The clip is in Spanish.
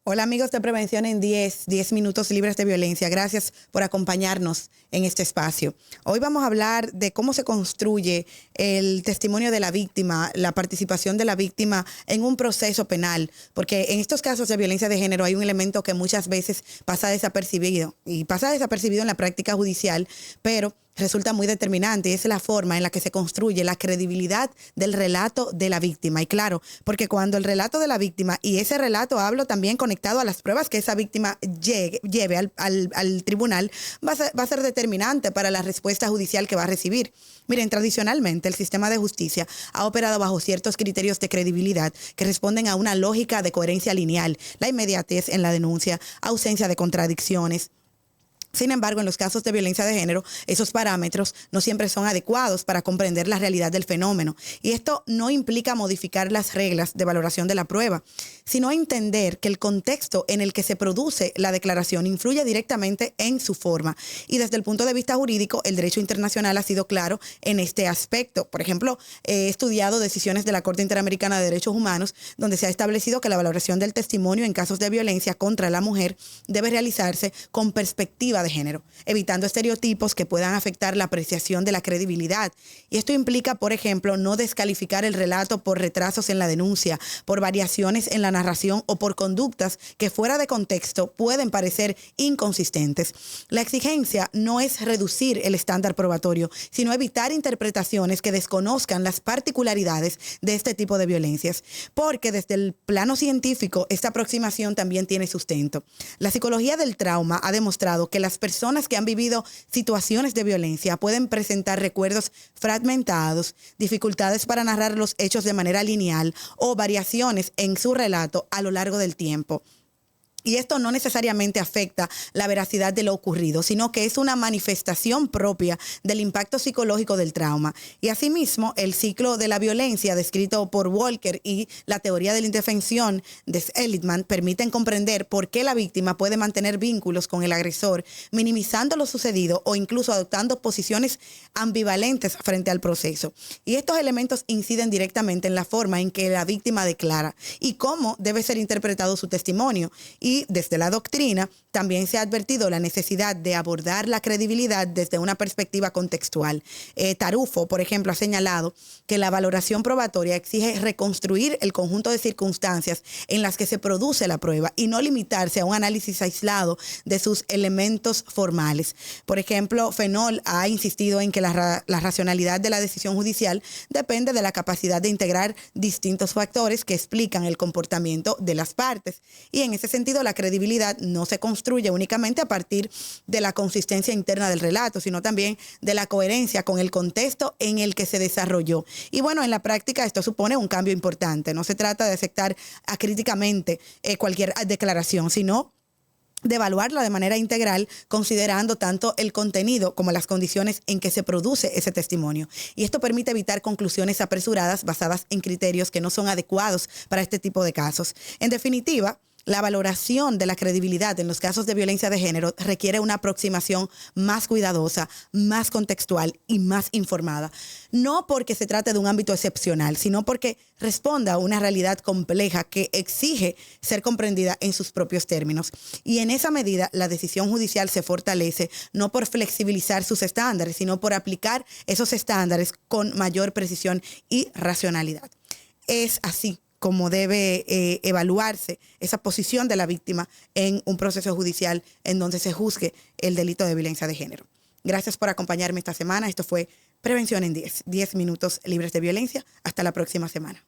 Hola amigos de Prevención en 10 minutos libres de violencia. Gracias por acompañarnos en este espacio. Hoy vamos a hablar de cómo se construye el testimonio de la víctima, la participación de la víctima en un proceso penal, porque en estos casos de violencia de género hay un elemento que muchas veces pasa desapercibido en la práctica judicial, pero resulta muy determinante, y es la forma en la que se construye la credibilidad del relato de la víctima. Y claro, porque cuando el relato de la víctima, y ese relato hablo también conectado a las pruebas que esa víctima lleve al tribunal, va a ser determinante para la respuesta judicial que va a recibir. Miren, tradicionalmente el sistema de justicia ha operado bajo ciertos criterios de credibilidad que responden a una lógica de coherencia lineal, la inmediatez en la denuncia, ausencia de contradicciones. Sin embargo, en los casos de violencia de género, esos parámetros no siempre son adecuados para comprender la realidad del fenómeno. Y esto no implica modificar las reglas de valoración de la prueba, sino entender que el contexto en el que se produce la declaración influye directamente en su forma. Y desde el punto de vista jurídico, el derecho internacional ha sido claro en este aspecto. Por ejemplo, he estudiado decisiones de la Corte Interamericana de Derechos Humanos, donde se ha establecido que la valoración del testimonio en casos de violencia contra la mujer debe realizarse con perspectiva de género, evitando estereotipos que puedan afectar la apreciación de la credibilidad. Y esto implica, por ejemplo, no descalificar el relato por retrasos en la denuncia, por variaciones en la narración o por conductas que fuera de contexto pueden parecer inconsistentes. La exigencia no es reducir el estándar probatorio, sino evitar interpretaciones que desconozcan las particularidades de este tipo de violencias, porque desde el plano científico esta aproximación también tiene sustento. La psicología del trauma ha demostrado que las personas que han vivido situaciones de violencia pueden presentar recuerdos fragmentados, dificultades para narrar los hechos de manera lineal o variaciones en su relato a lo largo del tiempo. Y esto no necesariamente afecta la veracidad de lo ocurrido, sino que es una manifestación propia del impacto psicológico del trauma. Y asimismo, el ciclo de la violencia descrito por Walker y la teoría de la indefensión de Seligman permiten comprender por qué la víctima puede mantener vínculos con el agresor, minimizando lo sucedido o incluso adoptando posiciones ambivalentes frente al proceso. Y estos elementos inciden directamente en la forma en que la víctima declara y cómo debe ser interpretado su testimonio. Y desde la doctrina también se ha advertido la necesidad de abordar la credibilidad desde una perspectiva contextual. Tarufo, por ejemplo, ha señalado que la valoración probatoria exige reconstruir el conjunto de circunstancias en las que se produce la prueba y no limitarse a un análisis aislado de sus elementos formales. Por ejemplo, Fenol ha insistido en que la racionalidad de la decisión judicial depende de la capacidad de integrar distintos factores que explican el comportamiento de las partes. Y en ese sentido, la credibilidad no se construye únicamente a partir de la consistencia interna del relato, sino también de la coherencia con el contexto en el que se desarrolló. Y bueno, en la práctica esto supone un cambio importante. No se trata de aceptar acríticamente cualquier declaración, sino de evaluarla de manera integral, considerando tanto el contenido como las condiciones en que se produce ese testimonio. Y esto permite evitar conclusiones apresuradas basadas en criterios que no son adecuados para este tipo de casos. En definitiva, la valoración de la credibilidad en los casos de violencia de género requiere una aproximación más cuidadosa, más contextual y más informada. No porque se trate de un ámbito excepcional, sino porque responda a una realidad compleja que exige ser comprendida en sus propios términos. Y en esa medida, la decisión judicial se fortalece no por flexibilizar sus estándares, sino por aplicar esos estándares con mayor precisión y racionalidad. Es así como debe evaluarse esa posición de la víctima en un proceso judicial en donde se juzgue el delito de violencia de género. Gracias por acompañarme esta semana. Esto fue Prevención en 10 minutos libres de violencia. Hasta la próxima semana.